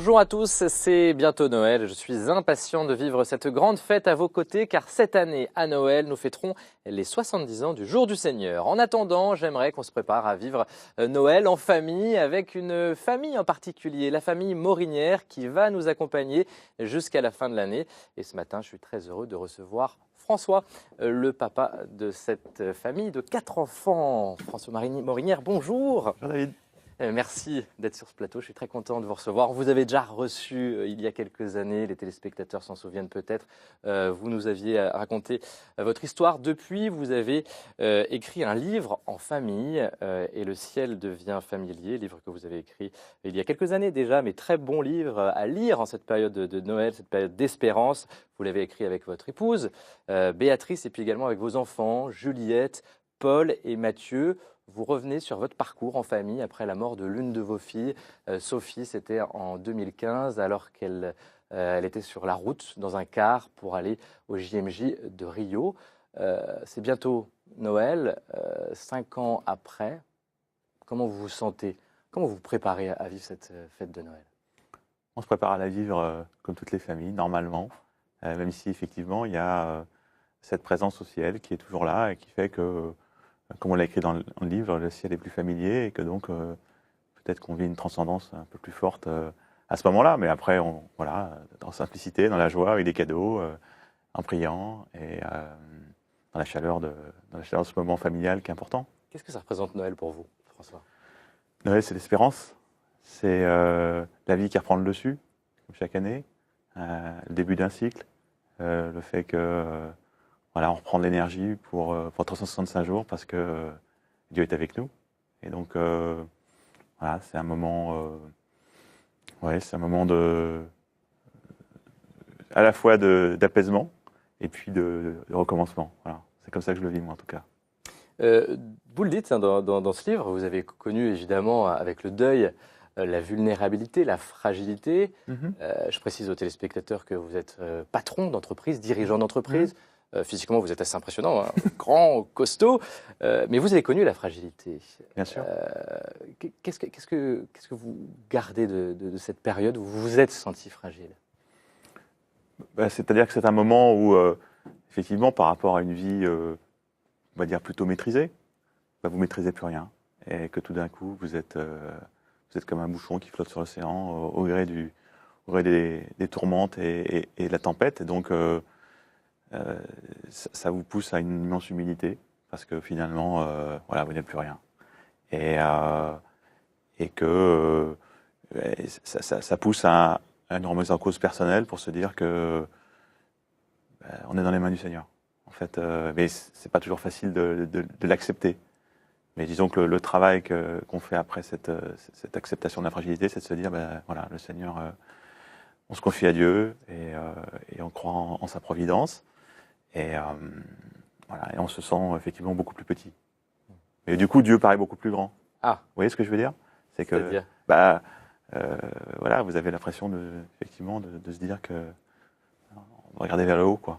Bonjour à tous, c'est bientôt Noël. Je suis impatient de vivre cette grande fête à vos côtés car cette année, à Noël, nous fêterons les 70 ans du Jour du Seigneur. En attendant, j'aimerais qu'on se prépare à vivre Noël en famille avec une famille en particulier, la famille Morinière qui va nous accompagner jusqu'à la fin de l'année. Et ce matin, je suis très heureux de recevoir François, le papa de cette famille de 4 enfants. François Morinière, bonjour. Bonjour David. Merci d'être sur ce plateau, je suis très content de vous recevoir. Vous avez déjà reçu il y a quelques années, les téléspectateurs s'en souviennent peut-être, vous nous aviez raconté votre histoire. Depuis, vous avez écrit un livre en famille et le ciel devient familier, livre que vous avez écrit il y a quelques années déjà, mais très bon livre à lire en cette période de Noël, cette période d'espérance. Vous l'avez écrit avec votre épouse, Béatrice, et puis également avec vos enfants, Juliette, Paul et Mathieu. Vous revenez sur votre parcours en famille après la mort de l'une de vos filles. Sophie, c'était en 2015, alors qu'elle était sur la route dans un car pour aller au JMJ de Rio. C'est bientôt Noël, 5 ans après. Comment vous vous sentez? Comment vous vous préparez à vivre cette fête de Noël? On se prépare à la vivre comme toutes les familles, normalement, même si effectivement il y a cette présence au ciel qui est toujours là et qui fait que, comme on l'a écrit dans le livre, le ciel est plus familier et que donc peut-être qu'on vit une transcendance un peu plus forte à ce moment-là. Mais après, voilà, dans simplicité, dans la joie, avec des cadeaux, en priant et dans la chaleur de ce moment familial qui est important. Qu'est-ce que ça représente Noël pour vous, François? Noël, c'est l'espérance. C'est la vie qui reprend le dessus, comme chaque année, le début d'un cycle, le fait que voilà, on reprend de l'énergie pour 365 jours parce que Dieu est avec nous. Et donc, voilà, c'est un moment, à la fois d'apaisement et puis de recommencement. Voilà. C'est comme ça que je le vis, moi, en tout cas. Vous le dites dans ce livre, vous avez connu évidemment avec le deuil la vulnérabilité, la fragilité. Je précise aux téléspectateurs que vous êtes patron d'entreprise, dirigeant d'entreprise. Physiquement, vous êtes assez impressionnant, hein, grand, costaud, mais vous avez connu la fragilité. Bien sûr. Qu'est-ce que vous gardez de cette période où vous vous êtes senti fragile? C'est-à-dire que c'est un moment où, effectivement, par rapport à une vie, on va dire, plutôt maîtrisée, vous ne maîtrisez plus rien. Et que tout d'un coup, vous êtes comme un bouchon qui flotte sur l'océan au gré des tourmentes et de la tempête. Et donc, ça vous pousse à une immense humilité parce que finalement, voilà, vous n'êtes plus rien. Et que ça pousse à une remise en cause personnelle pour se dire que on est dans les mains du Seigneur. En fait, mais c'est pas toujours facile de l'accepter. Mais disons que le travail qu'on fait après cette acceptation de la fragilité, c'est de se dire, voilà, le Seigneur, on se confie à Dieu et on croit en sa providence. Et voilà, et on se sent effectivement beaucoup plus petit. Et du coup, Dieu paraît beaucoup plus grand. Ah. Vous voyez ce que je veux dire? C'est que, voilà, vous avez l'impression effectivement de se dire que on va regarder vers le haut, quoi.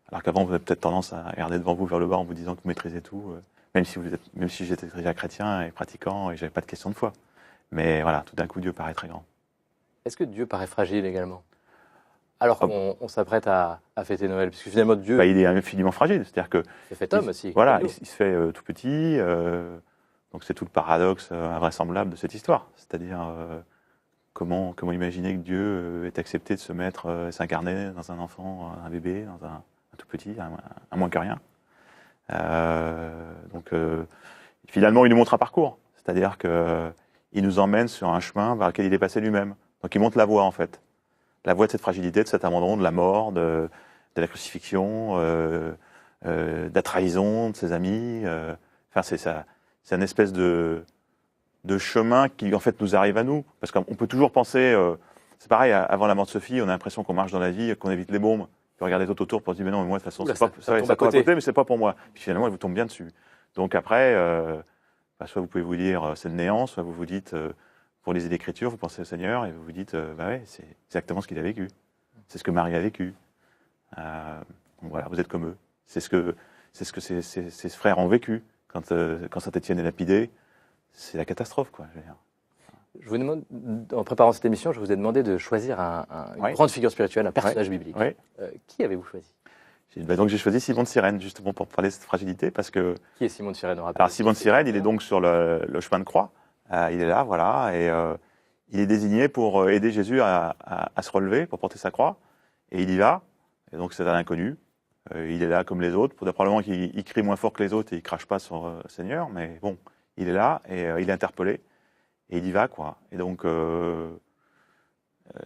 Alors qu'avant, vous avez peut-être tendance à regarder devant vous vers le bas en vous disant que vous maîtrisez tout, même si j'étais déjà chrétien et pratiquant et j'avais pas de question de foi. Mais voilà, tout d'un coup, Dieu paraît très grand. Est-ce que Dieu paraît fragile également? Alors qu'on s'apprête à fêter Noël, puisque finalement Dieu... il est infiniment fragile, c'est-à-dire que... Il s'est fait homme aussi. Voilà, il se fait tout petit, donc c'est tout le paradoxe invraisemblable de cette histoire. C'est-à-dire, comment imaginer que Dieu ait accepté de se mettre, s'incarner dans un enfant, un bébé, dans un tout petit, un moins que rien. Donc, finalement, il nous montre un parcours, c'est-à-dire qu'il nous emmène sur un chemin vers lequel il est passé lui-même. Donc il montre la voie, en fait. La voie de cette fragilité, de cet abandon, de la mort, de la crucifixion, de la trahison de ses amis. Enfin, c'est une espèce de chemin qui, en fait, nous arrive à nous. Parce qu'on peut toujours penser... c'est pareil, avant la mort de Sophie, on a l'impression qu'on marche dans la vie, qu'on évite les bombes. Puis on regarde les autres autour pour se dire, mais non, mais moi, de toute façon, ça tombe à côté, mais c'est pas pour moi. Puis finalement, elle vous tombe bien dessus. Donc après, soit vous pouvez vous dire, c'est le néant, soit vous vous dites... Pour lire l'Écriture, vous pensez au Seigneur et vous vous dites, ouais, c'est exactement ce qu'il a vécu. C'est ce que Marie a vécu. Donc voilà, vous êtes comme eux. C'est ce que ces frères ont vécu. Quand Saint-Étienne est lapidé, c'est la catastrophe, quoi, je veux dire. Je vous demande, en préparant cette émission, je vous ai demandé de choisir une grande figure spirituelle, un personnage biblique. Qui avez-vous choisi? Donc j'ai choisi Simon de Cyrène, justement pour parler de cette fragilité, parce que... Qui est Simon de Cyrène? Alors Simon de Cyrène, il est donc sur le chemin de croix. Il est là, voilà, et il est désigné pour aider Jésus à se relever, pour porter sa croix. Et il y va, et donc c'est un inconnu. Il est là comme les autres. Probablement qu'il crie moins fort que les autres et il crache pas sur le Seigneur, mais bon, il est là et il est interpellé. Et il y va, quoi. Et donc,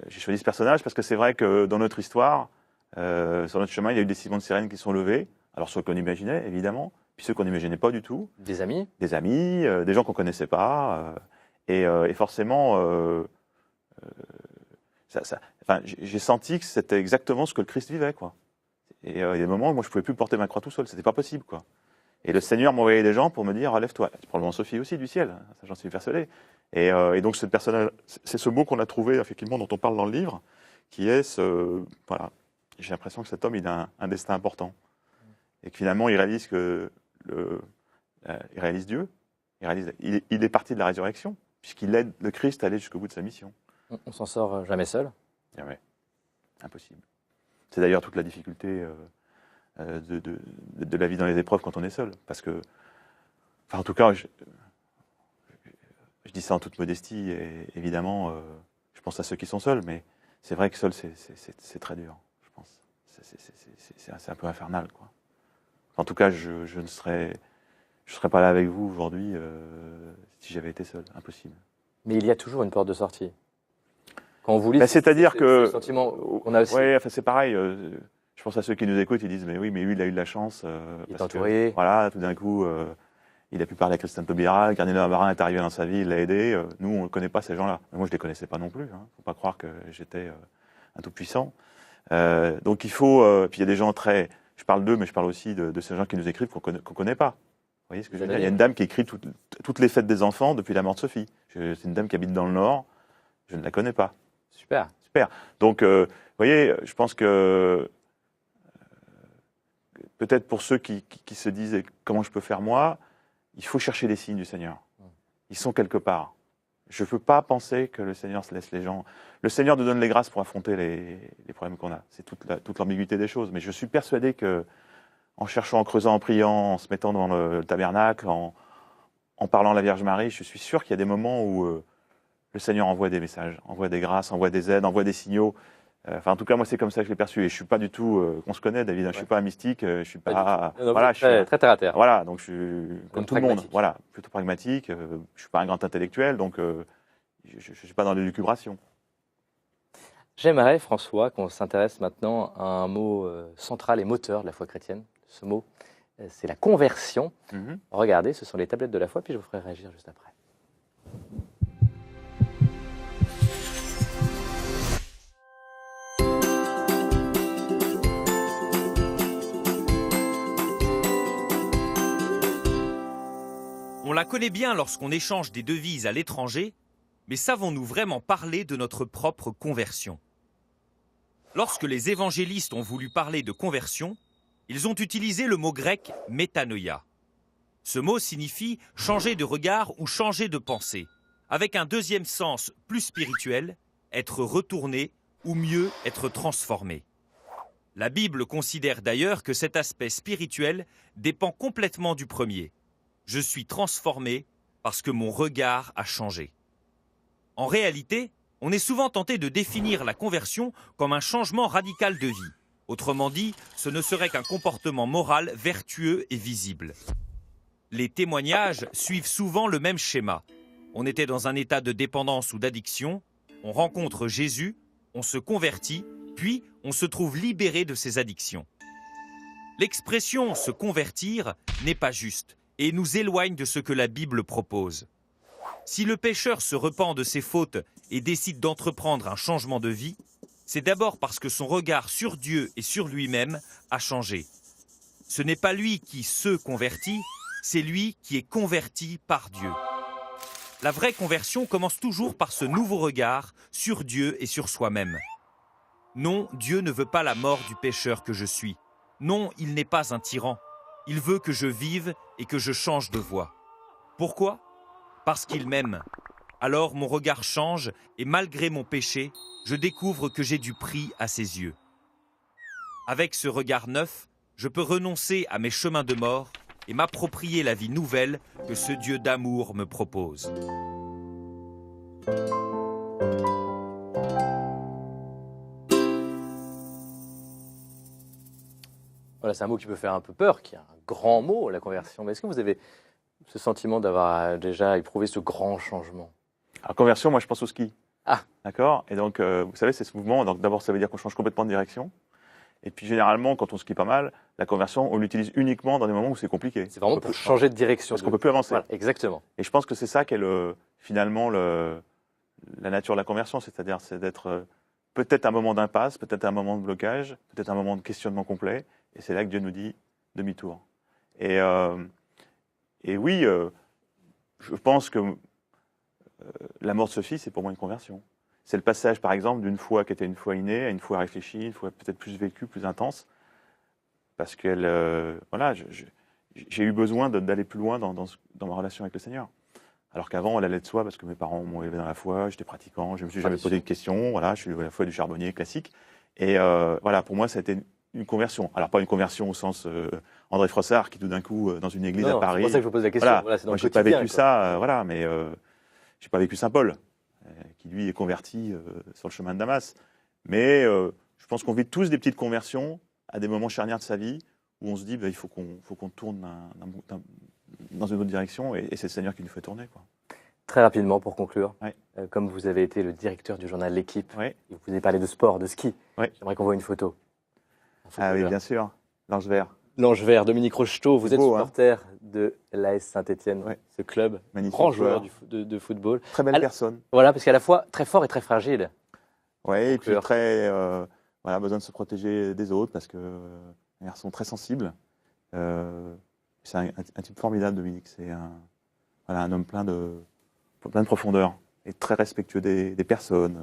j'ai choisi ce personnage parce que c'est vrai que dans notre histoire, sur notre chemin, il y a eu des Simons de Cyrène qui sont levés. Alors ceux qu'on imaginait, évidemment, puis ceux qu'on n'imaginait pas du tout. Des amis. Des amis, des gens qu'on connaissait pas. Et forcément, j'ai senti que c'était exactement ce que le Christ vivait, quoi. Et il y a des moments où moi, je pouvais plus porter ma croix tout seul. C'était pas possible, quoi. Et le Seigneur m'envoyait des gens pour me dire, lève-toi. C'est probablement Sophie aussi du ciel, ça j'en suis persuadé. Et donc ce personnage, c'est ce mot qu'on a trouvé effectivement, dont on parle dans le livre, qui est ce, voilà. J'ai l'impression que cet homme, il a un destin important, et que finalement, il réalise il réalise Dieu, il est parti de la résurrection, puisqu'il aide le Christ à aller jusqu'au bout de sa mission. On s'en sort jamais seul. Jamais, impossible. C'est d'ailleurs toute la difficulté de la vie dans les épreuves quand on est seul, parce que, enfin, en tout cas, je dis ça en toute modestie, et évidemment, je pense à ceux qui sont seuls, mais c'est vrai que seul, c'est très dur, je pense. C'est un peu infernal, quoi. En tout cas, je ne serais pas là avec vous aujourd'hui si j'avais été seul, impossible. Mais il y a toujours une porte de sortie. Quand on vous lit, c'est-à-dire que le sentiment qu'on a aussi. Ouais, enfin, c'est pareil. Je pense à ceux qui nous écoutent, ils disent mais oui, mais lui, il a eu de la chance. Il est entouré. Voilà, tout d'un coup, il a pu parler à Christian Taubira, le cardinal Marin est arrivé dans sa vie, il l'a aidé. Nous, on ne connaît pas ces gens-là. Moi, je ne les connaissais pas non plus. Hein. Faut pas croire que j'étais un tout puissant. Donc il faut. Puis il y a des gens très. Je parle d'eux, mais je parle aussi de ces gens qui nous écrivent qu'on connaît pas. Vous voyez ce que je veux dire? Il y a une dame qui écrit toutes les fêtes des enfants depuis la mort de Sophie. C'est une dame qui habite dans le Nord. Je ne la connais pas. Super. Donc, vous voyez, je pense que peut-être pour ceux qui se disent comment je peux faire moi, il faut chercher les signes du Seigneur. Ils sont quelque part. Je ne peux pas penser que le Seigneur se laisse les gens. Le Seigneur nous donne les grâces pour affronter les problèmes qu'on a. C'est toute l'ambiguïté des choses. Mais je suis persuadé que, en cherchant, en creusant, en priant, en se mettant devant le tabernacle, en parlant à la Vierge Marie, je suis sûr qu'il y a des moments où le Seigneur envoie des messages, envoie des grâces, envoie des aides, envoie des signaux. Enfin, en tout cas, moi, c'est comme ça que je l'ai perçu. Et je suis pas du tout, on se connaît, David. Je suis pas un mystique. Je suis pas. Voilà, je suis très terre à terre. Voilà, donc je suis comme tout le monde. Voilà, plutôt pragmatique. Je suis pas un grand intellectuel, donc je suis pas dans l'élucubration. J'aimerais, François, qu'on s'intéresse maintenant à un mot central et moteur de la foi chrétienne. Ce mot, c'est la conversion. Regardez, ce sont les tablettes de la foi, puis je vous ferai réagir juste après. On la connaît bien lorsqu'on échange des devises à l'étranger, mais savons-nous vraiment parler de notre propre conversion? Lorsque les évangélistes ont voulu parler de conversion, ils ont utilisé le mot grec « métanoïa ». Ce mot signifie changer de regard ou changer de pensée, avec un deuxième sens plus spirituel, être retourné ou mieux être transformé. La Bible considère d'ailleurs que cet aspect spirituel dépend complètement du premier. Je suis transformé parce que mon regard a changé. En réalité, on est souvent tenté de définir la conversion comme un changement radical de vie. Autrement dit, ce ne serait qu'un comportement moral vertueux et visible. Les témoignages suivent souvent le même schéma. On était dans un état de dépendance ou d'addiction, on rencontre Jésus, on se convertit, puis on se trouve libéré de ses addictions. L'expression « se convertir » n'est pas juste et nous éloigne de ce que la Bible propose. Si le pécheur se repent de ses fautes et décide d'entreprendre un changement de vie, c'est d'abord parce que son regard sur Dieu et sur lui-même a changé. Ce n'est pas lui qui se convertit, c'est lui qui est converti par Dieu. La vraie conversion commence toujours par ce nouveau regard sur Dieu et sur soi-même. Non, Dieu ne veut pas la mort du pécheur que je suis. Non, il n'est pas un tyran. Il veut que je vive et que je change de voie. Pourquoi? Parce qu'il m'aime. Alors mon regard change et malgré mon péché, je découvre que j'ai du prix à ses yeux. Avec ce regard neuf, je peux renoncer à mes chemins de mort et m'approprier la vie nouvelle que ce Dieu d'amour me propose. Voilà, c'est un mot qui peut faire un peu peur, qui est un grand mot, la conversion. Mais est-ce que vous avez ce sentiment d'avoir déjà éprouvé ce grand changement? Alors, conversion, moi, je pense au ski. Ah. D'accord. Et donc, vous savez, c'est ce mouvement. Donc, d'abord, ça veut dire qu'on change complètement de direction. Et puis, généralement, quand on skie pas mal, la conversion, on l'utilise uniquement dans des moments où c'est compliqué. C'est vraiment pour changer de direction. Parce qu'on peut plus avancer. Voilà, exactement. Et je pense que c'est ça qui est finalement la nature de la conversion. C'est-à-dire, c'est d'être peut-être un moment d'impasse, peut-être un moment de blocage, peut-être un moment de questionnement complet. Et c'est là que Dieu nous dit demi-tour. Et oui, je pense que la mort de Sophie, c'est pour moi une conversion. C'est le passage, par exemple, d'une foi qui était une foi innée à une foi réfléchie, une foi peut-être plus vécue, plus intense. Parce qu'elle, voilà, j'ai eu besoin d'aller plus loin dans ma relation avec le Seigneur. Alors qu'avant, elle allait de soi parce que mes parents m'ont élevé dans la foi, j'étais pratiquant, je ne me suis jamais posé de questions. Voilà, je suis à la foi du charbonnier classique. Et voilà, pour moi, ça a été une conversion. Alors, pas une conversion au sens André Frossard qui, tout d'un coup, dans une église à Paris. C'est pour ça que je vous pose la question. Voilà, Voilà, c'est dans moi, le je n'ai pas quotidien, vécu quoi. ça, voilà, mais je n'ai pas vécu Saint Paul, qui lui est converti sur le chemin de Damas. Mais je pense qu'on vit tous des petites conversions à des moments charnières de sa vie où on se dit il faut qu'on tourne dans une autre direction et c'est le Seigneur qui nous fait tourner, quoi. Très rapidement, pour conclure, Ouais. Comme vous avez été le directeur du journal L'Équipe, Ouais. et vous avez parlé de sport, de ski, Ouais. j'aimerais qu'on voie une photo. Ah oui, bien sûr, l'ange vert. L'Ange Vert, Dominique Rocheteau, vous êtes Beau, supporter de l'AS Saint-Etienne, Ouais. ce club, Magnifique grand joueur joueur. de football. Très belle Alors- personne. Voilà, parce qu'à la fois très fort et très fragile. Ouais, et puis Conclure. très, voilà, besoin de se protéger des autres parce que un garçon très sensible. C'est un type formidable, Dominique. C'est un homme plein de profondeur et très respectueux des personnes.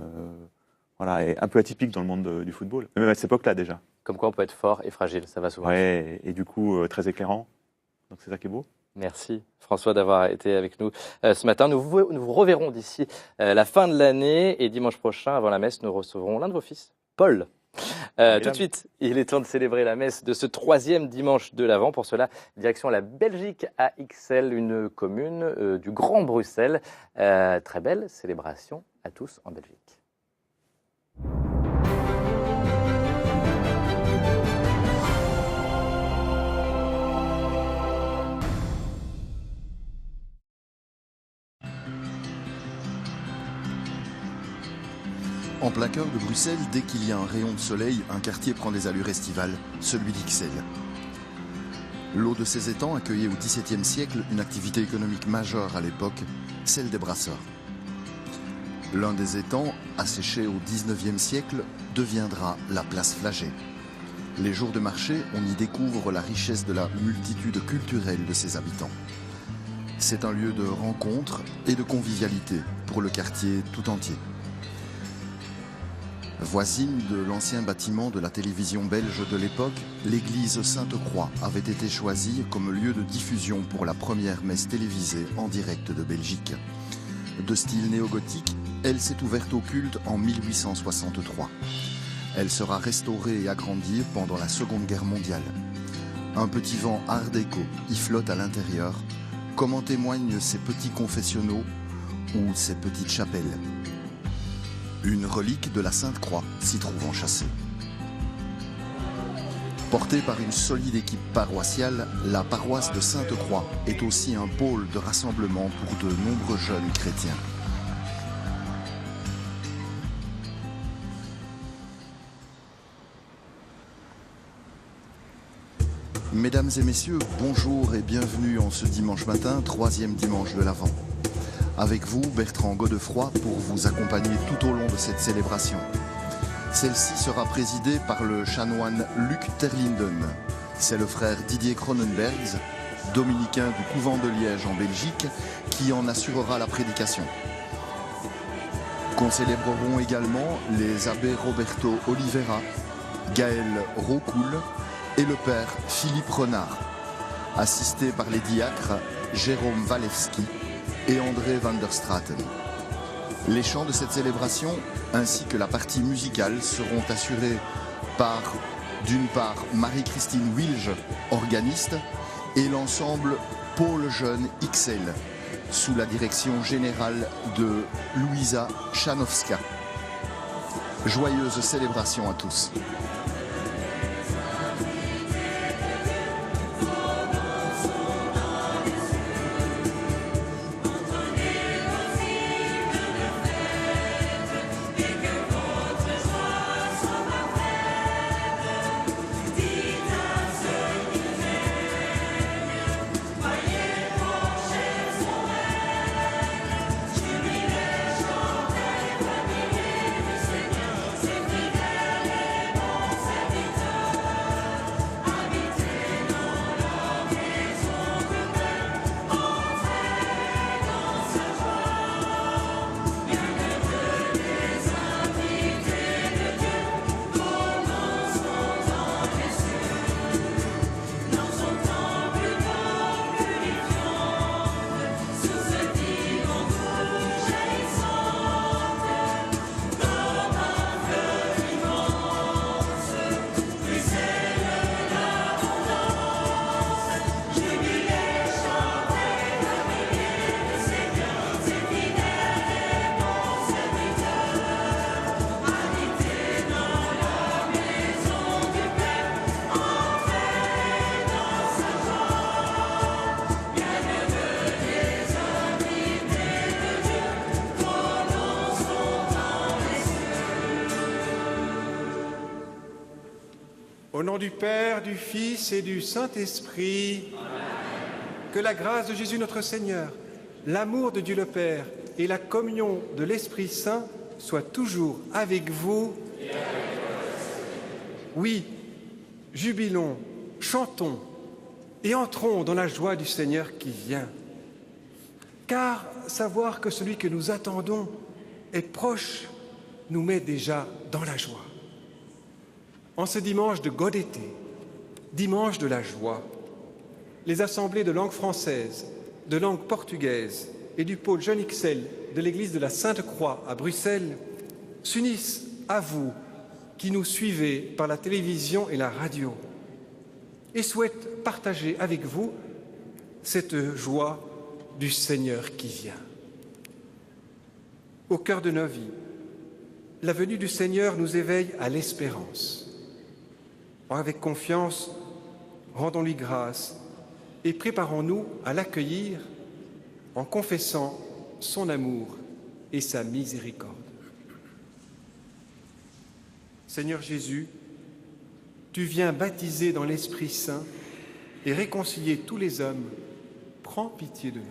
Voilà, et un peu atypique dans le monde du football, même à cette époque-là déjà. Comme quoi on peut être fort et fragile, ça va souvent. Ouais, et du coup très éclairant. Donc c'est ça qui est beau. Merci François d'avoir été avec nous ce matin. Nous vous reverrons d'ici la fin de l'année et dimanche prochain, avant la messe, nous recevrons l'un de vos fils, Paul. Tout de suite, il est temps de célébrer la messe de ce 3e dimanche de l'Avent. Pour cela, direction la Belgique à Ixelles, une commune du Grand Bruxelles. Très belle célébration à tous en Belgique. En plein cœur de Bruxelles, dès qu'il y a un rayon de soleil, un quartier prend des allures estivales, celui d'Ixelles. L'eau de ces étangs accueillait au XVIIe siècle une activité économique majeure à l'époque, celle des brasseurs. L'un des étangs, asséché au XIXe siècle, deviendra la place Flagey. Les jours de marché, on y découvre la richesse de la multitude culturelle de ses habitants. C'est un lieu de rencontre et de convivialité pour le quartier tout entier. Voisine de l'ancien bâtiment de la télévision belge de l'époque, l'église Sainte-Croix avait été choisie comme lieu de diffusion pour la première messe télévisée en direct de Belgique. De style néo-gothique, elle s'est ouverte au culte en 1863. Elle sera restaurée et agrandie pendant la Seconde Guerre mondiale. Un petit vent art déco y flotte à l'intérieur, comme en témoignent ces petits confessionnaux ou ces petites chapelles. Une relique de la Sainte-Croix s'y trouve enchâssée. Portée par une solide équipe paroissiale, la paroisse de Sainte-Croix est aussi un pôle de rassemblement pour de nombreux jeunes chrétiens. Mesdames et messieurs, bonjour et bienvenue en ce dimanche matin, 3e dimanche de l'Avent. Avec vous, Bertrand Godefroy, pour vous accompagner tout au long de cette célébration. Celle-ci sera présidée par le chanoine Luc Terlinden. C'est le frère Didier Cronenbergs, dominicain du couvent de Liège en Belgique, qui en assurera la prédication. Concélébreront également les abbés Roberto Oliveira, Gaël Rocoul et le père Philippe Renard, assistés par les diacres Jérôme Walewski et André van der Straten. Les chants de cette célébration, ainsi que la partie musicale, seront assurés par, d'une part, Marie-Christine Wilge, organiste, et l'ensemble Pôle Jeune XL, sous la direction générale de Louisa Chanowska. Joyeuse célébration à tous. Au nom du Père, du Fils et du Saint-Esprit, que la grâce de Jésus notre Seigneur, l'amour de Dieu le Père et la communion de l'Esprit Saint soient toujours avec vous. Oui, jubilons, chantons et entrons dans la joie du Seigneur qui vient. Car savoir que celui que nous attendons est proche nous met déjà dans la joie. En ce dimanche de Gaudété, dimanche de la joie, les assemblées de langue française, de langue portugaise et du pôle Jeune XL de l'église de la Sainte-Croix à Bruxelles s'unissent à vous qui nous suivez par la télévision et la radio et souhaitent partager avec vous cette joie du Seigneur qui vient. Au cœur de nos vies, la venue du Seigneur nous éveille à l'espérance. Avec confiance, rendons-lui grâce et préparons-nous à l'accueillir en confessant son amour et sa miséricorde. Seigneur Jésus, tu viens baptiser dans l'Esprit Saint et réconcilier tous les hommes. Prends pitié de nous.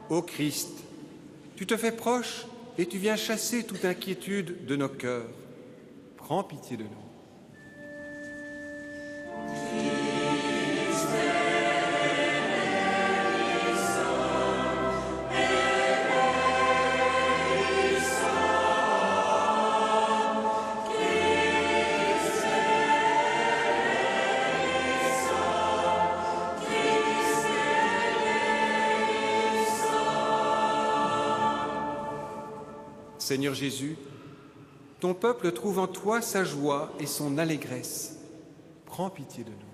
Ô Christ, tu te fais proche et tu viens chasser toute inquiétude de nos cœurs. Prends pitié de nous. Seigneur Jésus, ton peuple trouve en toi sa joie et son allégresse. Prends pitié de nous.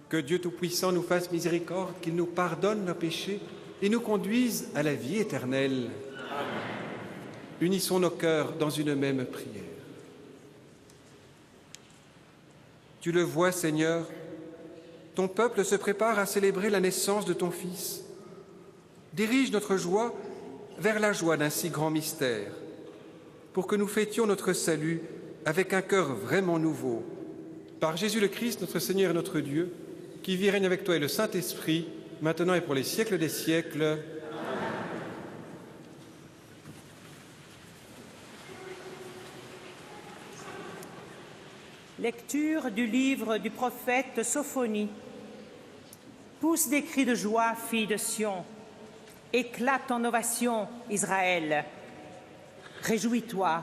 Que Dieu Tout-Puissant nous fasse miséricorde, qu'il nous pardonne nos péchés et nous conduise à la vie éternelle. Amen. Unissons nos cœurs dans une même prière. Tu le vois, Seigneur, ton peuple se prépare à célébrer la naissance de ton Fils. Dirige notre joie vers la joie d'un si grand mystère, pour que nous fêtions notre salut avec un cœur vraiment nouveau. Par Jésus le Christ, notre Seigneur et notre Dieu, qui vit et règne avec toi et le Saint-Esprit, maintenant et pour les siècles des siècles. Lecture du livre du prophète Sophonie. Pousse des cris de joie, fille de Sion. Éclate en ovation, Israël. Réjouis-toi.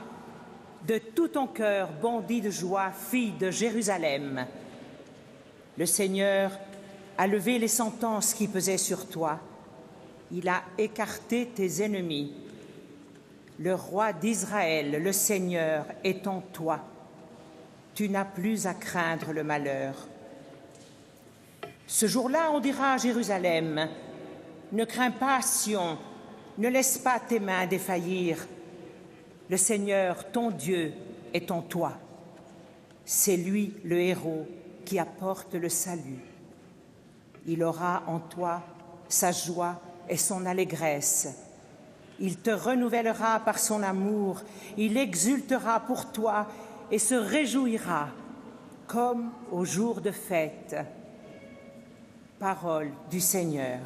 De tout ton cœur bondis de joie, fille de Jérusalem. Le Seigneur a levé les sentences qui pesaient sur toi. Il a écarté tes ennemis. Le roi d'Israël, le Seigneur, est en toi. Tu n'as plus à craindre le malheur. Ce jour-là, on dira à Jérusalem, ne crains pas, Sion, ne laisse pas tes mains défaillir. Le Seigneur, ton Dieu, est en toi. C'est lui, le héros, qui apporte le salut. Il aura en toi sa joie et son allégresse. Il te renouvellera par son amour, il exultera pour toi et se réjouira comme au jour de fête. Parole du Seigneur.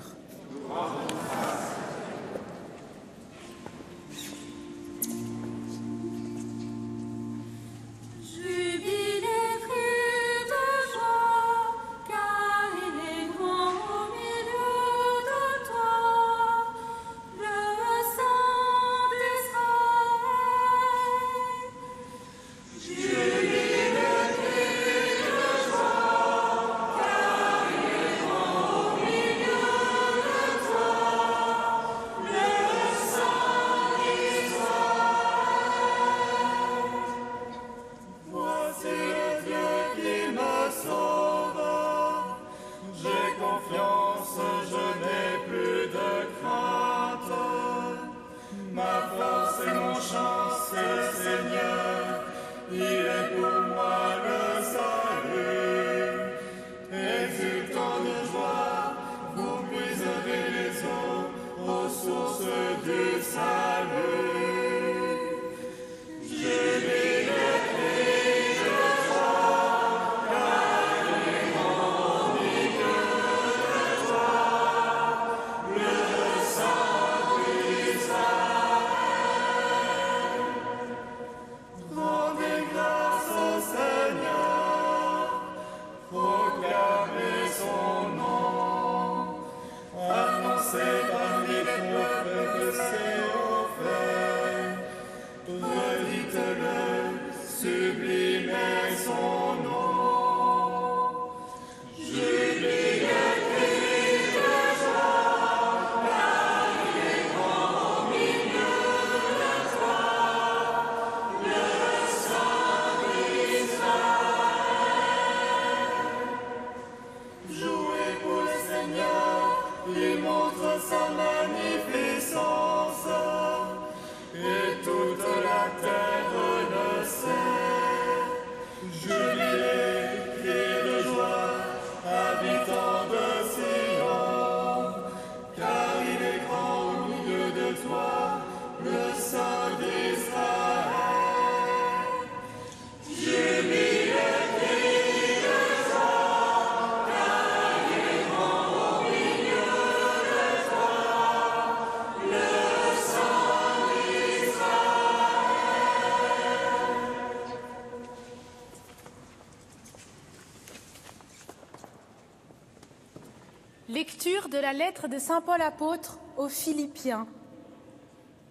Lecture de la lettre de saint Paul apôtre aux Philippiens.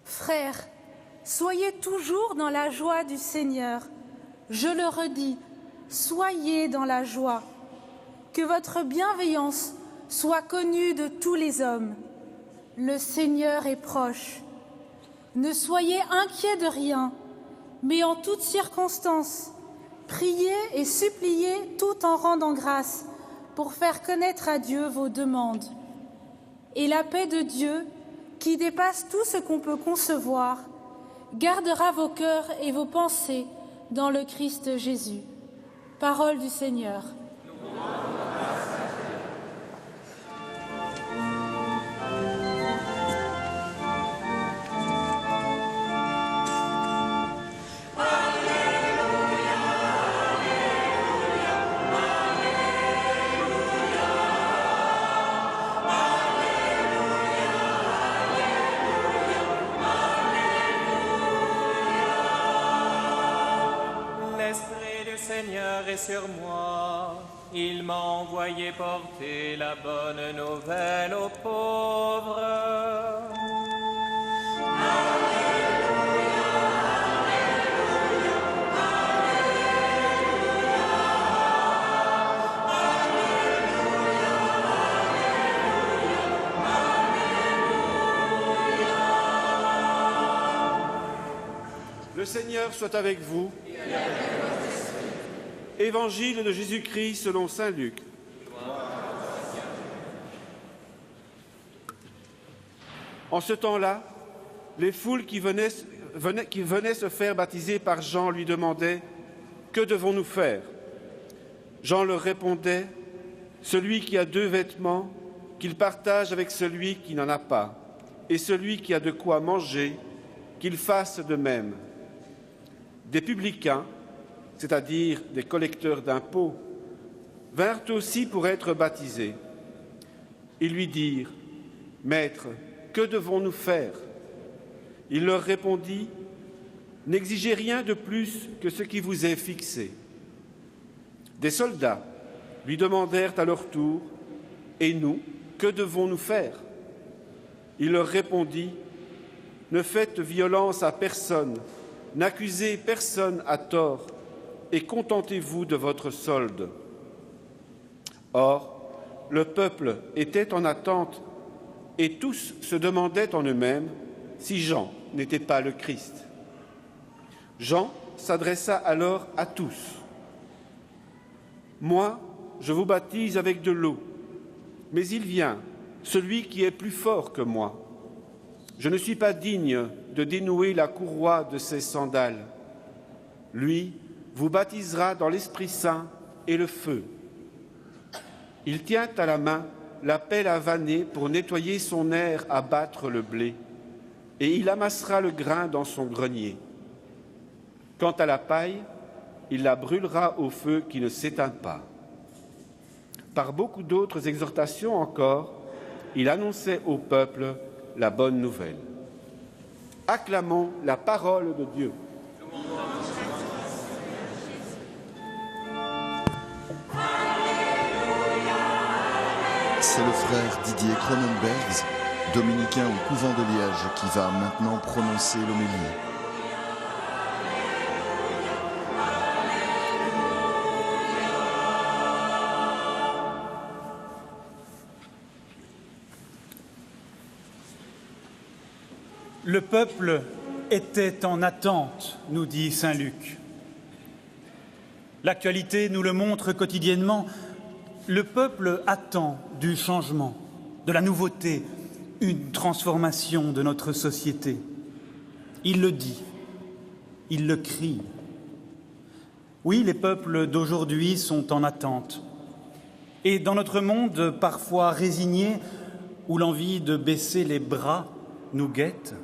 Frères, soyez toujours dans la joie du Seigneur. Je le redis, soyez dans la joie. Que votre bienveillance soit connue de tous les hommes. Le Seigneur est proche. Ne soyez inquiets de rien, mais en toutes circonstances, priez et suppliez tout en rendant grâce, pour faire connaître à Dieu vos demandes. Et la paix de Dieu, qui dépasse tout ce qu'on peut concevoir, gardera vos cœurs et vos pensées dans le Christ Jésus. Parole du Seigneur. Seigneur est sur moi, il m'a envoyé porter la bonne nouvelle aux pauvres. Le Seigneur soit avec vous. Évangile de Jésus-Christ selon saint Luc. En ce temps-là, les foules qui venaient se faire baptiser par Jean lui demandaient « Que devons-nous faire ?» Jean leur répondait « Celui qui a 2 vêtements, qu'il partage avec celui qui n'en a pas, et celui qui a de quoi manger, qu'il fasse de même. » Des publicains, c'est-à-dire des collecteurs d'impôts, vinrent aussi pour être baptisés. Ils lui dirent « Maître, que devons-nous faire ?» Il leur répondit « N'exigez rien de plus que ce qui vous est fixé. » Des soldats lui demandèrent à leur tour « Et nous, que devons-nous faire ?» Il leur répondit « Ne faites violence à personne, n'accusez personne à tort, et contentez-vous de votre solde. » Or, le peuple était en attente et tous se demandaient en eux-mêmes si Jean n'était pas le Christ. Jean s'adressa alors à tous. « Moi, je vous baptise avec de l'eau, mais il vient, celui qui est plus fort que moi. Je ne suis pas digne de dénouer la courroie de ses sandales. Lui vous baptisera dans l'Esprit Saint et le feu. Il tient à la main la pelle à vanner pour nettoyer son aire à battre le blé, et il amassera le grain dans son grenier. Quant à la paille, il la brûlera au feu qui ne s'éteint pas. » Par beaucoup d'autres exhortations encore, il annonçait au peuple la bonne nouvelle. Acclamons la parole de Dieu. C'est le frère Didier Cronenbergs, dominicain au couvent de Liège, qui va maintenant prononcer l'homélie. Le peuple était en attente, nous dit saint Luc. L'actualité nous le montre quotidiennement. Le peuple attend du changement, de la nouveauté, une transformation de notre société. Il le dit, il le crie. Oui, les peuples d'aujourd'hui sont en attente. Et dans notre monde parfois résigné, où l'envie de baisser les bras nous guette,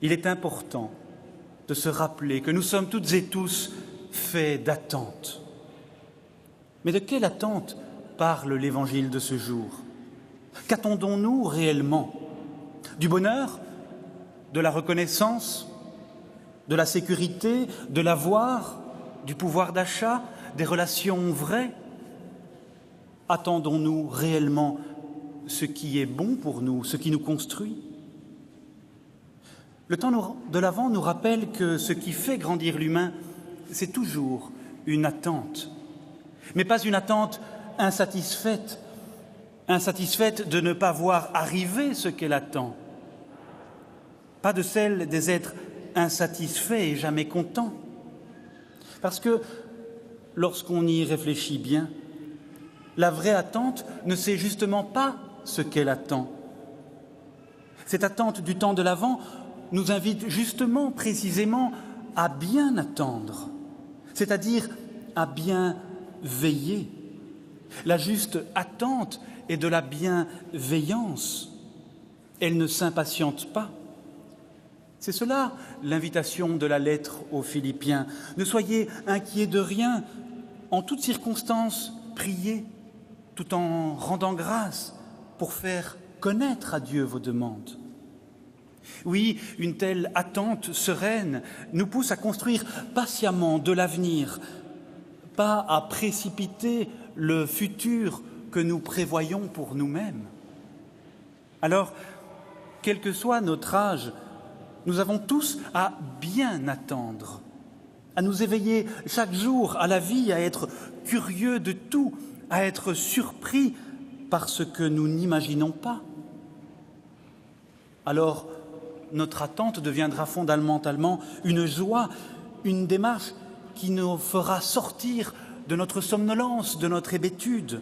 il est important de se rappeler que nous sommes toutes et tous faits d'attente. Mais de quelle attente parle l'Évangile de ce jour? Qu'attendons-nous réellement? Du bonheur? De la reconnaissance? De la sécurité? De l'avoir? Du pouvoir d'achat? Des relations vraies? Attendons-nous réellement ce qui est bon pour nous, ce qui nous construit? Le temps de l'Avent nous rappelle que ce qui fait grandir l'humain, c'est toujours une attente. Mais pas une attente insatisfaite, insatisfaite de ne pas voir arriver ce qu'elle attend. Pas de celle des êtres insatisfaits et jamais contents. Parce que, lorsqu'on y réfléchit bien, la vraie attente ne sait justement pas ce qu'elle attend. Cette attente du temps de l'Avent nous invite justement, précisément, à bien attendre, c'est-à-dire à bien veiller. La juste attente est de la bienveillance. Elle ne s'impatiente pas. C'est cela l'invitation de la lettre aux Philippiens. Ne soyez inquiets de rien. En toutes circonstances, priez, tout en rendant grâce pour faire connaître à Dieu vos demandes. Oui, une telle attente sereine nous pousse à construire patiemment de l'avenir, pas à précipiter le futur que nous prévoyons pour nous-mêmes. Alors, quel que soit notre âge, nous avons tous à bien attendre, à nous éveiller chaque jour à la vie, à être curieux de tout, à être surpris par ce que nous n'imaginons pas. Alors, notre attente deviendra fondamentalement une joie, une démarche qui nous fera sortir de notre somnolence, de notre hébétude.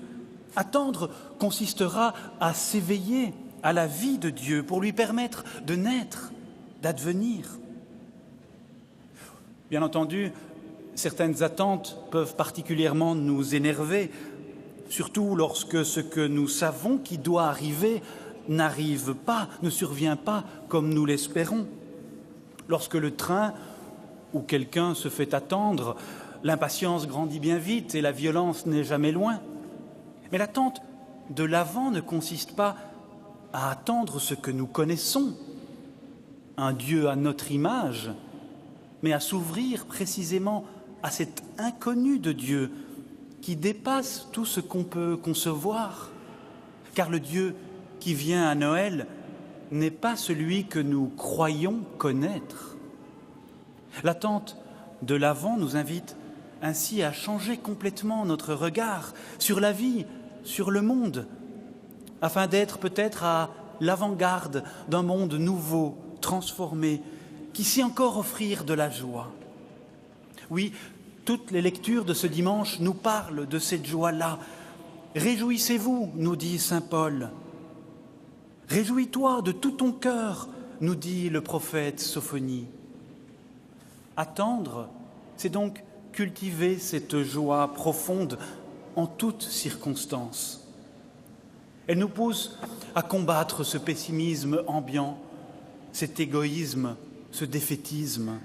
Attendre consistera à s'éveiller à la vie de Dieu pour lui permettre de naître, d'advenir. Bien entendu, certaines attentes peuvent particulièrement nous énerver, surtout lorsque ce que nous savons qui doit arriver n'arrive pas, ne survient pas comme nous l'espérons. Lorsque le train ou quelqu'un se fait attendre, l'impatience grandit bien vite et la violence n'est jamais loin. Mais l'attente de l'avant ne consiste pas à attendre ce que nous connaissons, un Dieu à notre image, mais à s'ouvrir précisément à cet inconnu de Dieu qui dépasse tout ce qu'on peut concevoir. Car le Dieu qui vient à Noël n'est pas celui que nous croyons connaître. L'attente de l'Avent nous invite ainsi à changer complètement notre regard sur la vie, sur le monde, afin d'être peut-être à l'avant-garde d'un monde nouveau, transformé, qui sait encore offrir de la joie. Oui, toutes les lectures de ce dimanche nous parlent de cette joie-là. Réjouissez-vous, nous dit saint Paul. Réjouis-toi de tout ton cœur, nous dit le prophète Sophonie. Attendre, c'est donc cultiver cette joie profonde en toutes circonstances. Elle nous pousse à combattre ce pessimisme ambiant, cet égoïsme, ce défaitisme.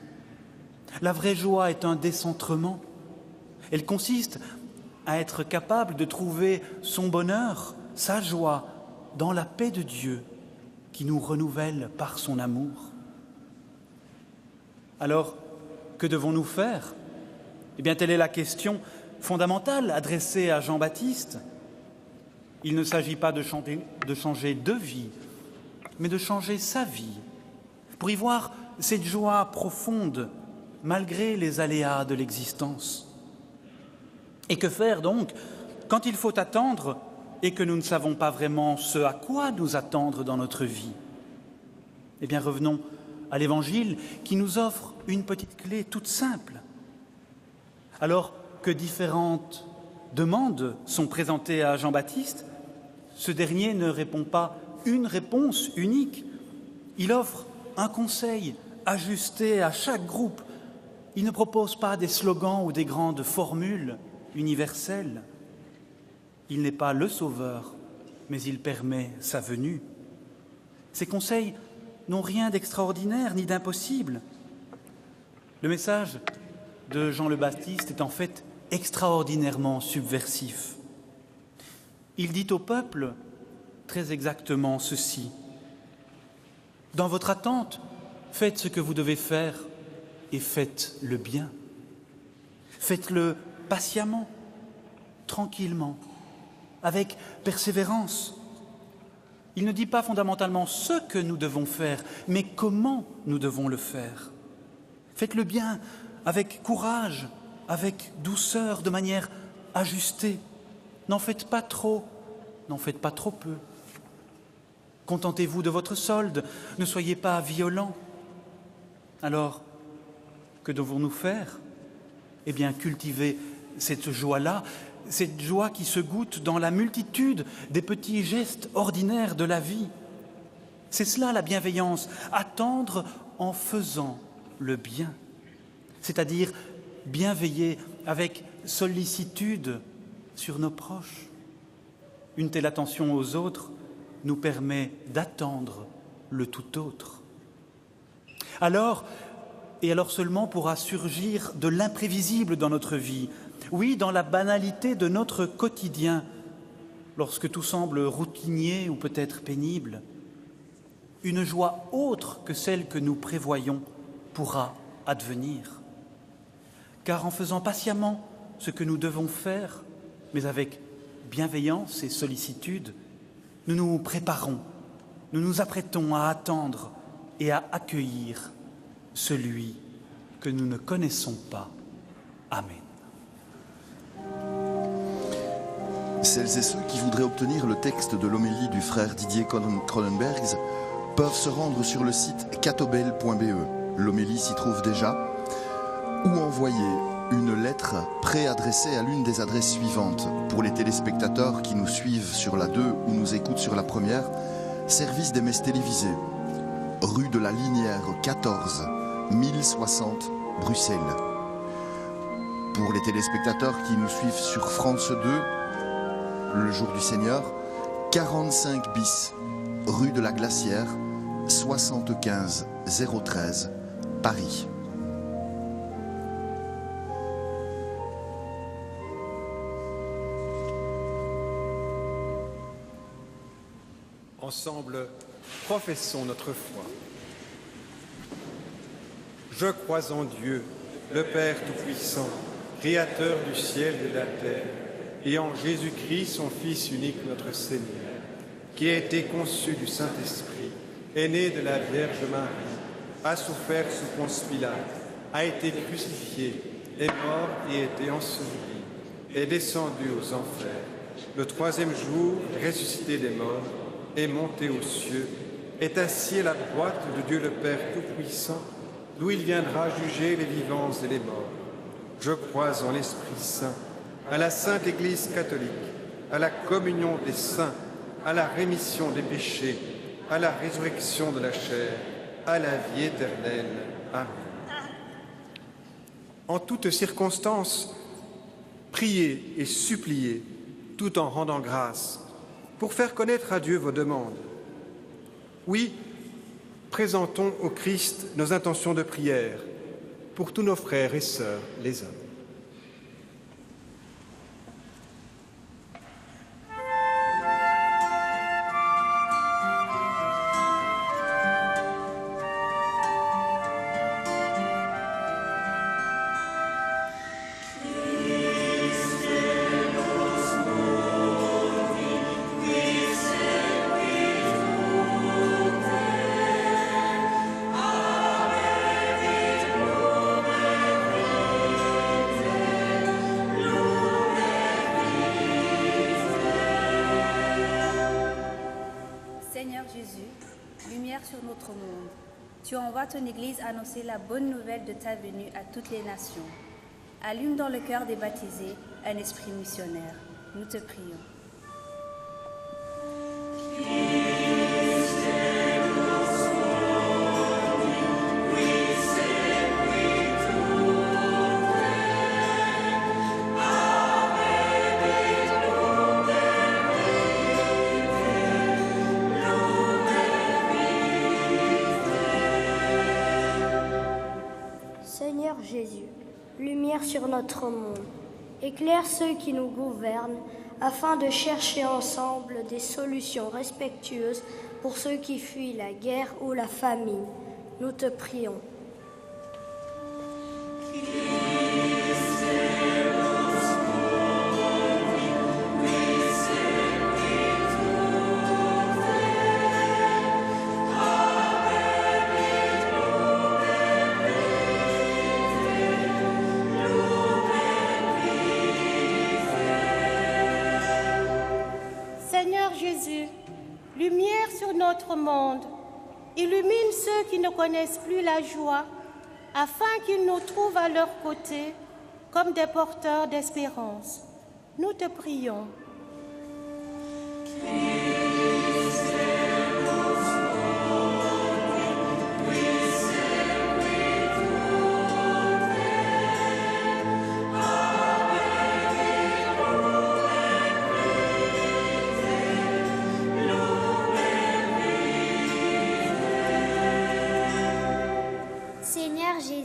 La vraie joie est un décentrement. Elle consiste à être capable de trouver son bonheur, sa joie, dans la paix de Dieu qui nous renouvelle par son amour. Alors, que devons-nous faire ? Eh bien, telle est la question fondamentale adressée à Jean-Baptiste. Il ne s'agit pas de changer de vie, mais de changer sa vie, pour y voir cette joie profonde, malgré les aléas de l'existence. Et que faire donc quand il faut attendre et que nous ne savons pas vraiment ce à quoi nous attendre dans notre vie ? Eh bien, revenons à l'Évangile qui nous offre une petite clé toute simple. Alors que différentes demandes sont présentées à Jean-Baptiste, ce dernier ne répond pas une réponse unique. Il offre un conseil ajusté à chaque groupe. Il ne propose pas des slogans ou des grandes formules universelles. Il n'est pas le sauveur, mais il permet sa venue. Ces conseils n'ont rien d'extraordinaire ni d'impossible. Le message de Jean le Baptiste est en fait extraordinairement subversif. Il dit au peuple très exactement ceci. Dans votre attente, faites ce que vous devez faire et faites le bien. Faites-le patiemment, tranquillement, avec persévérance. Il ne dit pas fondamentalement ce que nous devons faire, mais comment nous devons le faire. Faites-le bien, avec courage, avec douceur, de manière ajustée. N'en faites pas trop, n'en faites pas trop peu. Contentez-vous de votre solde, ne soyez pas violents. Alors, que devons-nous faire ? Eh bien, cultiver cette joie-là, cette joie qui se goûte dans la multitude des petits gestes ordinaires de la vie. C'est cela la bienveillance, attendre en faisant le bien, c'est-à-dire bien veiller avec sollicitude sur nos proches. Une telle attention aux autres nous permet d'attendre le tout autre. Alors, et alors seulement pourra surgir de l'imprévisible dans notre vie, oui, dans la banalité de notre quotidien, lorsque tout semble routinier ou peut-être pénible, une joie autre que celle que nous prévoyons pourra advenir. Car en faisant patiemment ce que nous devons faire, mais avec bienveillance et sollicitude, nous nous préparons, nous nous apprêtons à attendre et à accueillir celui que nous ne connaissons pas. Amen. Celles et ceux qui voudraient obtenir le texte de l'homélie du frère Didier Cronenbergs peuvent se rendre sur le site catobel.be. L'homélie s'y trouve déjà. Ou envoyer une lettre préadressée à l'une des adresses suivantes. Pour les téléspectateurs qui nous suivent sur la 2 ou nous écoutent sur la première, service des messes télévisées, rue de la Linière 14, 1060, Bruxelles. Pour les téléspectateurs qui nous suivent sur France 2, le jour du Seigneur, 45 bis, rue de la Glacière, 75 013, Paris. Ensemble, professons notre foi. Je crois en Dieu, le Père Tout-Puissant, Créateur du ciel et de la terre, et en Jésus-Christ, son Fils unique, notre Seigneur, qui a été conçu du Saint-Esprit, est né de la Vierge Marie, a souffert sous Ponce Pilate, a été crucifié, est mort et été enseveli, est descendu aux enfers, le troisième jour, ressuscité des morts, est monté aux cieux, est assis à la droite de Dieu le Père Tout-Puissant, d'où il viendra juger les vivants et les morts. Je crois en l'Esprit Saint, à la Sainte Église catholique, à la communion des saints, à la rémission des péchés, à la résurrection de la chair, à la vie éternelle. Amen. En toutes circonstances, priez et suppliez, tout en rendant grâce, pour faire connaître à Dieu vos demandes. Oui, présentons au Christ nos intentions de prière pour tous nos frères et sœurs, les hommes. Sur notre monde. Tu envoies ton Église annoncer la bonne nouvelle de ta venue à toutes les nations. Allume dans le cœur des baptisés un esprit missionnaire. Nous te prions. Jésus, lumière sur notre monde, éclaire ceux qui nous gouvernent afin de chercher ensemble des solutions respectueuses pour ceux qui fuient la guerre ou la famine. Nous te prions. Jésus, lumière sur notre monde, illumine ceux qui ne connaissent plus la joie, afin qu'ils nous trouvent à leur côté comme des porteurs d'espérance. Nous te prions. Amen.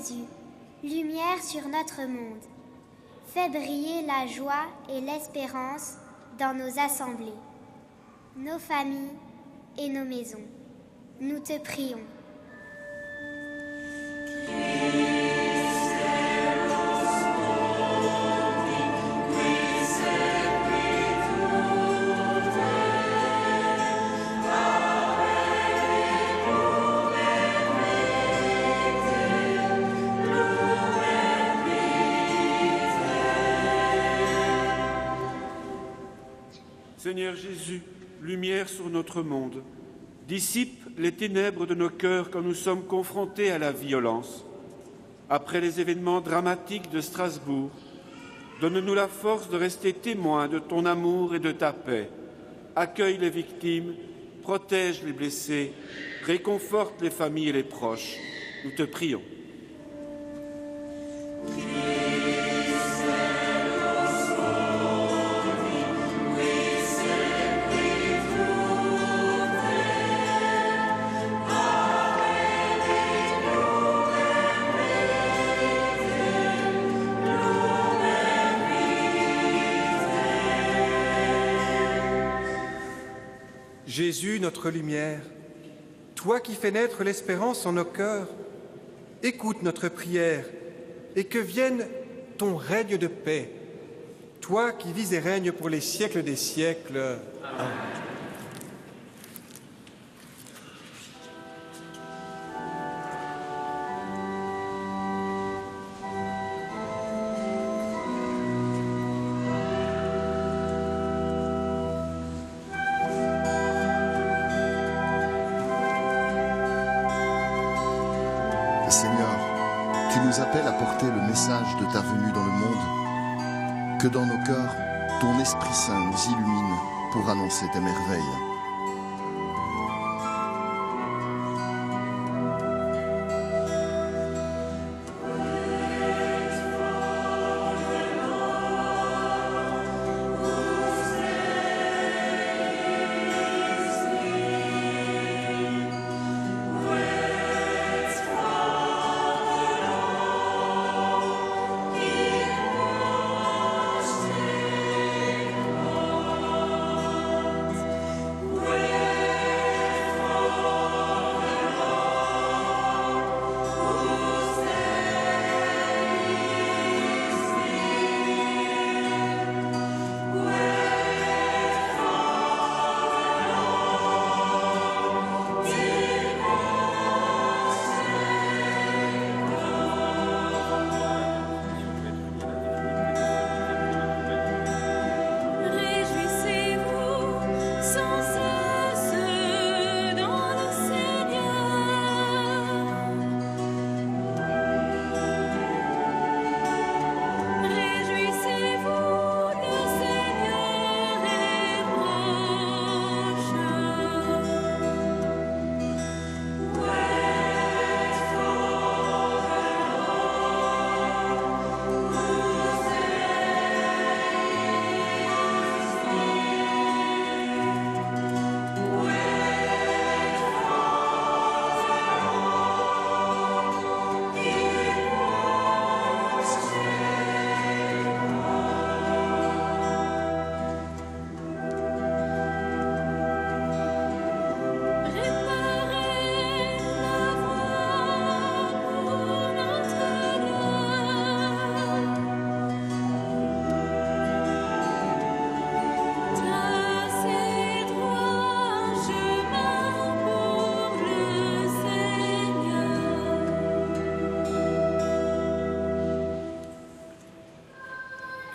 Jésus, lumière sur notre monde. Fais briller la joie et l'espérance dans nos assemblées, nos familles et nos maisons. Nous te prions. Seigneur Jésus, lumière sur notre monde, dissipe les ténèbres de nos cœurs quand nous sommes confrontés à la violence. Après les événements dramatiques de Strasbourg, donne-nous la force de rester témoins de ton amour et de ta paix. Accueille les victimes, protège les blessés, réconforte les familles et les proches. Nous te prions. Jésus, notre lumière, toi qui fais naître l'espérance en nos cœurs, écoute notre prière et que vienne ton règne de paix, toi qui vis et règnes pour les siècles des siècles. Amen. Seigneur, tu nous appelles à porter le message de ta venue dans le monde. Que dans nos cœurs, ton Esprit Saint nous illumine pour annoncer tes merveilles.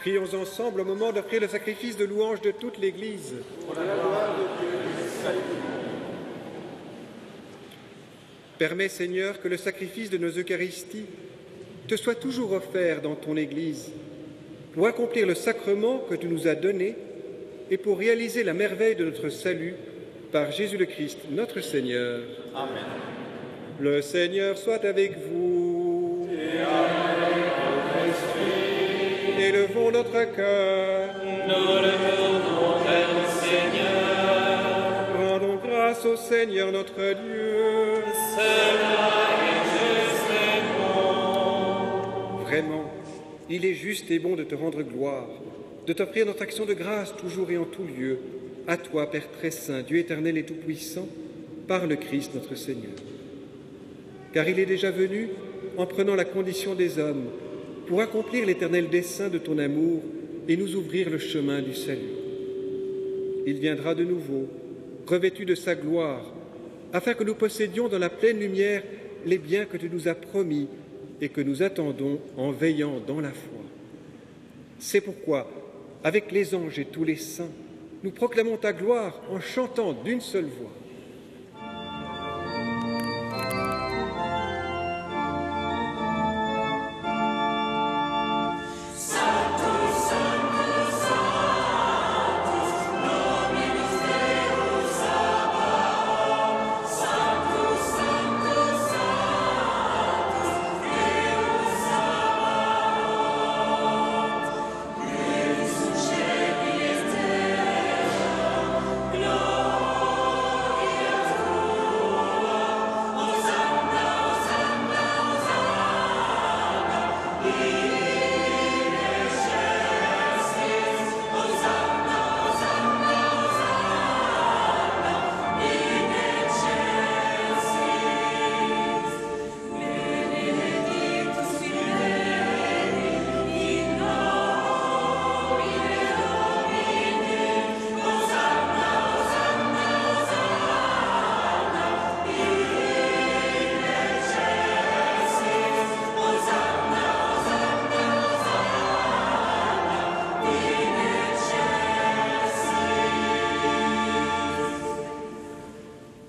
Prions ensemble au moment d'offrir le sacrifice de louange de toute l'Église. Pour la gloire de Dieu, salut. Permets, Seigneur, que le sacrifice de nos Eucharisties te soit toujours offert dans ton Église, pour accomplir le sacrement que tu nous as donné et pour réaliser la merveille de notre salut par Jésus le Christ, notre Seigneur. Amen. Le Seigneur soit avec vous. Et avec votre esprit. Élevons notre cœur. Nous le tournons vers le Seigneur. Rendons grâce au Seigneur notre Dieu. Cela est juste et bon. il est juste et bon de te rendre gloire, de t'offrir notre action de grâce toujours et en tout lieu, à toi, Père très saint, Dieu éternel et tout-puissant, par le Christ notre Seigneur. Car il est déjà venu en prenant la condition des hommes, pour accomplir l'éternel dessein de ton amour et nous ouvrir le chemin du salut. Il viendra de nouveau, revêtu de sa gloire, afin que nous possédions dans la pleine lumière les biens que tu nous as promis et que nous attendons en veillant dans la foi. C'est pourquoi, avec les anges et tous les saints, nous proclamons ta gloire en chantant d'une seule voix.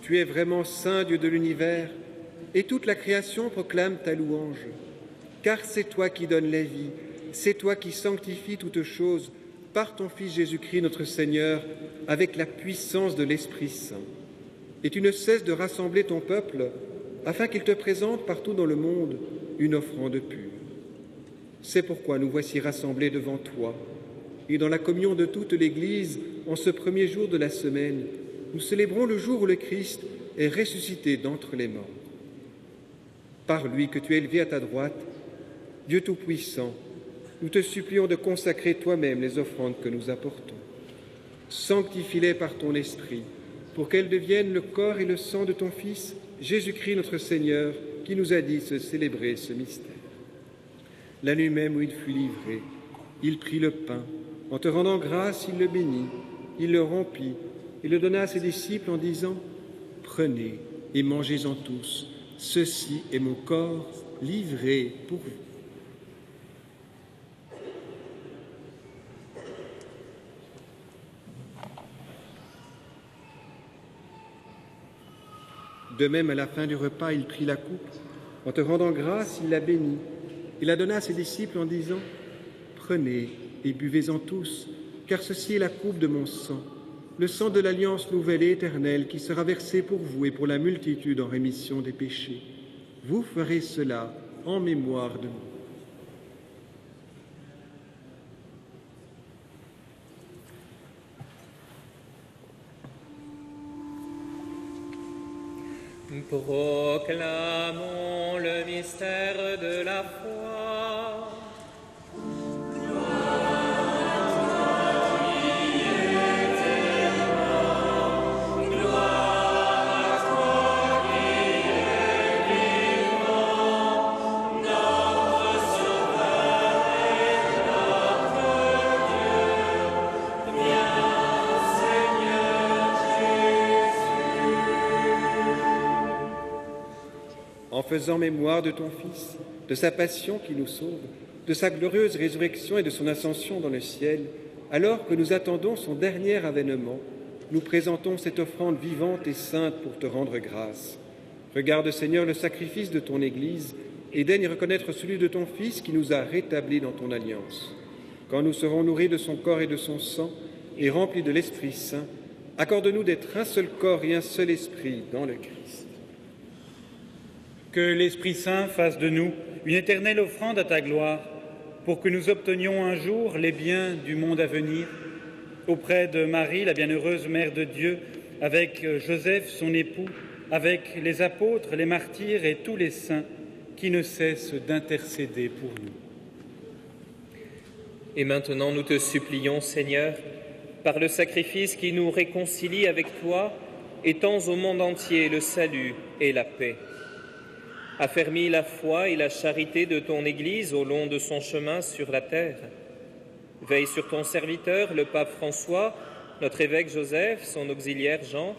Tu es vraiment saint, Dieu de l'univers, et toute la création proclame ta louange. Car c'est toi qui donnes la vie, c'est toi qui sanctifies toutes choses par ton Fils Jésus-Christ notre Seigneur, avec la puissance de l'Esprit Saint. Et tu ne cesses de rassembler ton peuple, afin qu'il te présente partout dans le monde une offrande pure. C'est pourquoi nous voici rassemblés devant toi, et dans la communion de toute l'Église, en ce premier jour de la semaine, nous célébrons le jour où le Christ est ressuscité d'entre les morts. Par lui que tu es élevé à ta droite, Dieu Tout-Puissant, nous te supplions de consacrer toi-même les offrandes que nous apportons. Sanctifie-les par ton Esprit, pour qu'elles deviennent le corps et le sang de ton Fils, Jésus-Christ notre Seigneur, qui nous a dit se célébrer ce mystère. La nuit même où il fut livré, il prit le pain. En te rendant grâce, il le bénit, il le rompit, et le donna à ses disciples en disant « Prenez et mangez-en tous, ceci est mon corps livré pour vous. » De même, à la fin du repas, il prit la coupe. En te rendant grâce, il la bénit. Il la donna à ses disciples en disant « Prenez et buvez-en tous, car ceci est la coupe de mon sang, le sang de l'alliance nouvelle et éternelle qui sera versé pour vous et pour la multitude en rémission des péchés. Vous ferez cela en mémoire de moi. » Proclamons le mystère de la foi. En faisant mémoire de ton Fils, de sa passion qui nous sauve, de sa glorieuse résurrection et de son ascension dans le ciel, alors que nous attendons son dernier avènement, nous présentons cette offrande vivante et sainte pour te rendre grâce. Regarde, Seigneur, le sacrifice de ton Église et daigne reconnaître celui de ton Fils qui nous a rétablis dans ton alliance. Quand nous serons nourris de son corps et de son sang et remplis de l'Esprit Saint, accorde-nous d'être un seul corps et un seul esprit dans le Christ. Que l'Esprit Saint fasse de nous une éternelle offrande à ta gloire, pour que nous obtenions un jour les biens du monde à venir, auprès de Marie, la bienheureuse Mère de Dieu, avec Joseph, son époux, avec les apôtres, les martyrs et tous les saints qui ne cessent d'intercéder pour nous. Et maintenant, nous te supplions, Seigneur, par le sacrifice qui nous réconcilie avec toi, étends au monde entier le salut et la paix. Affermis la foi et la charité de ton Église au long de son chemin sur la terre. Veille sur ton serviteur, le pape François, notre évêque Joseph, son auxiliaire Jean,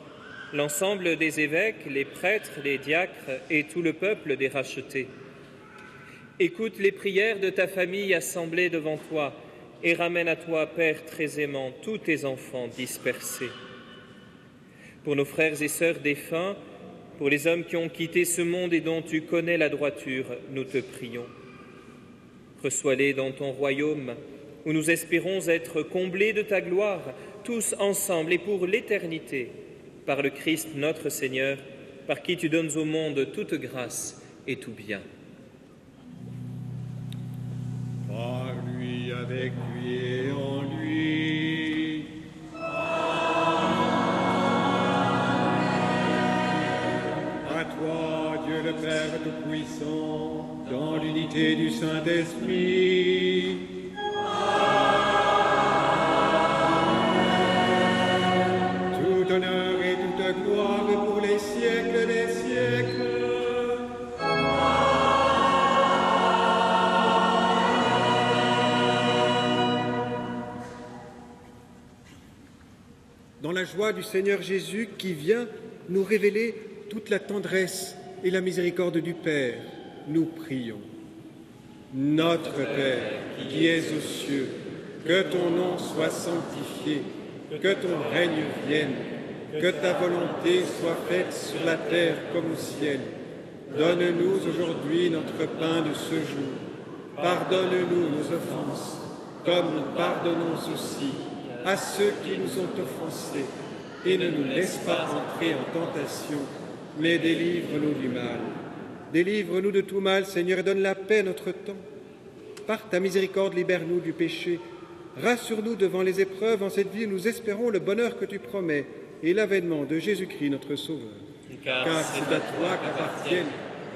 l'ensemble des évêques, les prêtres, les diacres et tout le peuple des rachetés. Écoute les prières de ta famille assemblée devant toi et ramène à toi, Père très aimant, tous tes enfants dispersés. Pour nos frères et sœurs défunts, pour les hommes qui ont quitté ce monde et dont tu connais la droiture, nous te prions. Reçois-les dans ton royaume, où nous espérons être comblés de ta gloire, tous ensemble et pour l'éternité, par le Christ notre Seigneur, par qui tu donnes au monde toute grâce et tout bien. Par lui, avec lui et en lui. À toi, Dieu le Père Tout-Puissant, dans l'unité du Saint-Esprit. Tout honneur et toute gloire pour les siècles des siècles. Dans la joie du Seigneur Jésus qui vient nous révéler toute la tendresse et la miséricorde du Père, nous prions. Notre Père, qui es aux cieux, que ton nom soit sanctifié, que ton règne vienne, que ta volonté soit faite sur la terre comme au ciel. Donne-nous aujourd'hui notre pain de ce jour. Pardonne-nous nos offenses, comme nous pardonnons aussi à ceux qui nous ont offensés, et ne nous laisse pas entrer en tentation, mais délivre-nous du mal. Délivre-nous de tout mal, Seigneur, et donne la paix à notre temps. Par ta miséricorde, libère-nous du péché. Rassure-nous devant les épreuves en cette vie où nous espérons le bonheur que tu promets et l'avènement de Jésus-Christ, notre Sauveur. Car c'est à toi qu'appartiennent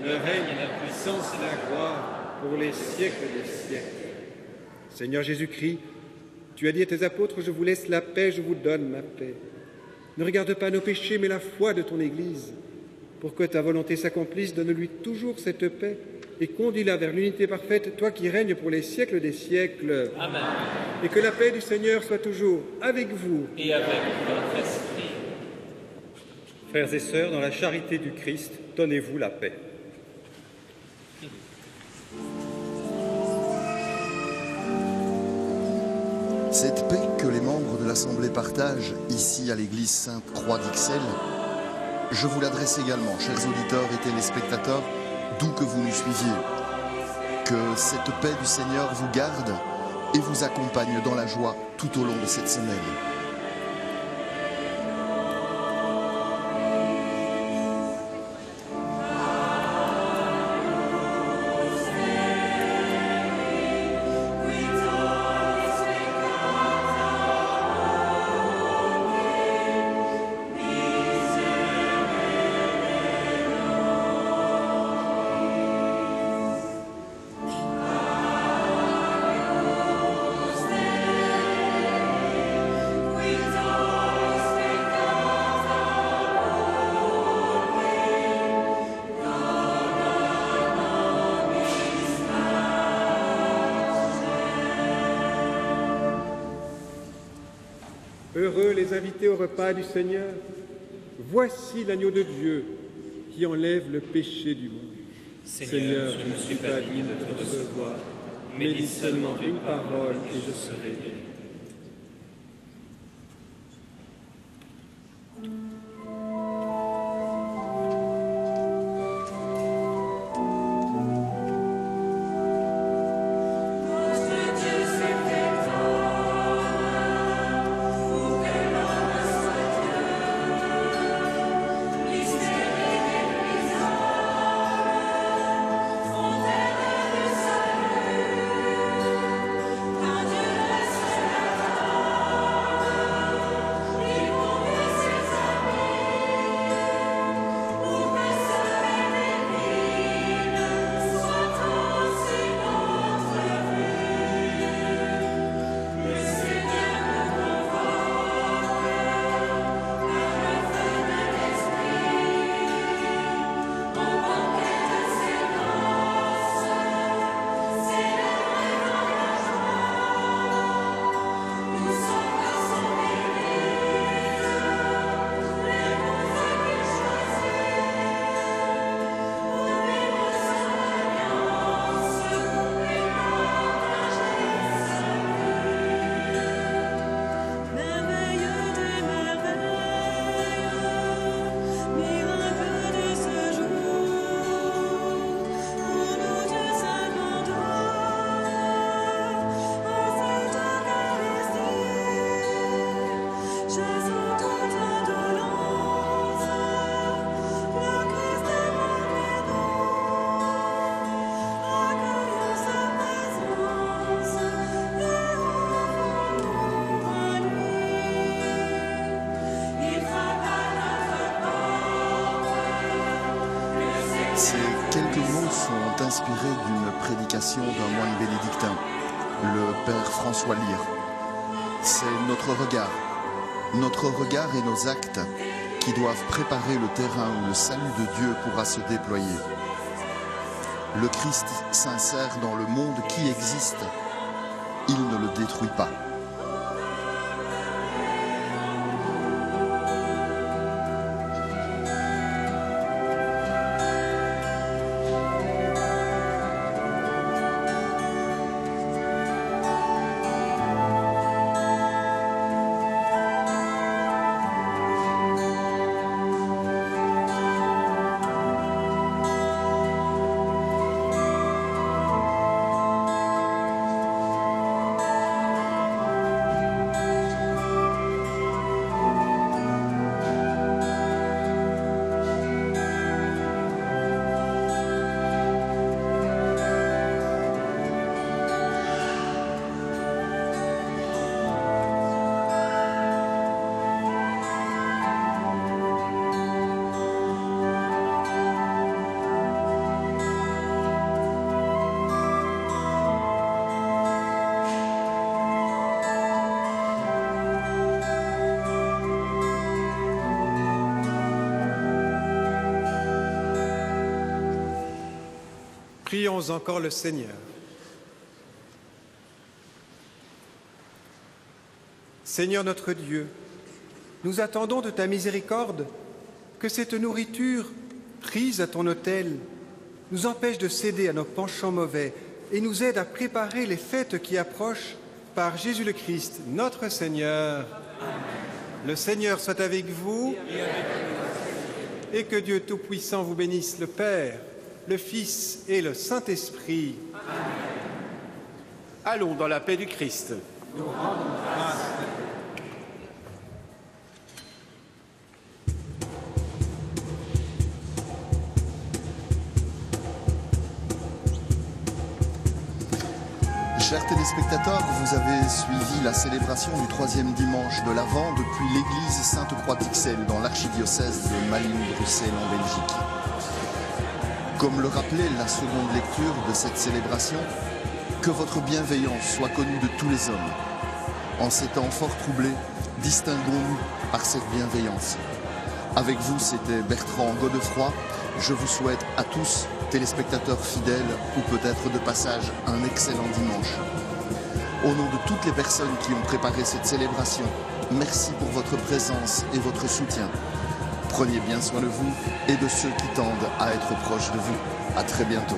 le règne, la puissance et la gloire pour les siècles des siècles. Seigneur Jésus-Christ, tu as dit à tes apôtres, je vous laisse la paix, je vous donne ma paix. Ne regarde pas nos péchés, mais la foi de ton Église. Pour que ta volonté s'accomplisse, donne-lui toujours cette paix et conduis-la vers l'unité parfaite, toi qui règnes pour les siècles des siècles. Amen. Et que la paix du Seigneur soit toujours avec vous. Et avec votre esprit. Frères et sœurs, dans la charité du Christ, donnez-vous la paix. Cette paix que les membres de l'Assemblée partagent ici à l'église Sainte-Croix d'Ixelles, je vous l'adresse également, chers auditeurs et téléspectateurs, d'où que vous nous suiviez. Que cette paix du Seigneur vous garde et vous accompagne dans la joie tout au long de cette semaine. Heureux les invités au repas du Seigneur. Voici l'agneau de Dieu qui enlève le péché du monde. Seigneur, je ne suis pas digne de te recevoir, mais dis seulement une parole et je serai guéri. Quand Dieu le Ces quelques mots sont inspirés d'une prédication d'un moine bénédictin, le père François Lyre. C'est notre regard et nos actes qui doivent préparer le terrain où le salut de Dieu pourra se déployer. Le Christ s'insère dans le monde qui existe. Il ne le détruit pas. Prions encore le Seigneur. Seigneur notre Dieu, nous attendons de ta miséricorde que cette nourriture prise à ton autel nous empêche de céder à nos penchants mauvais et nous aide à préparer les fêtes qui approchent par Jésus le Christ, notre Seigneur. Amen. Le Seigneur soit avec vous et que Dieu Tout-Puissant vous bénisse, le Père, le Fils et le Saint-Esprit. Amen. Allons dans la paix du Christ. Nous rendons grâce. Chers téléspectateurs, vous avez suivi la célébration du 3e dimanche de l'Avent depuis l'église Sainte-Croix-d'Ixelles dans l'archidiocèse de Malines-Bruxelles en Belgique. Comme le rappelait la seconde lecture de cette célébration, que votre bienveillance soit connue de tous les hommes. En ces temps fort troublés, distinguons-nous par cette bienveillance. Avec vous, c'était Bertrand Godefroy. Je vous souhaite à tous, téléspectateurs fidèles ou peut-être de passage, un excellent dimanche. Au nom de toutes les personnes qui ont préparé cette célébration, merci pour votre présence et votre soutien. Prenez bien soin de vous et de ceux qui tendent à être proches de vous. À très bientôt.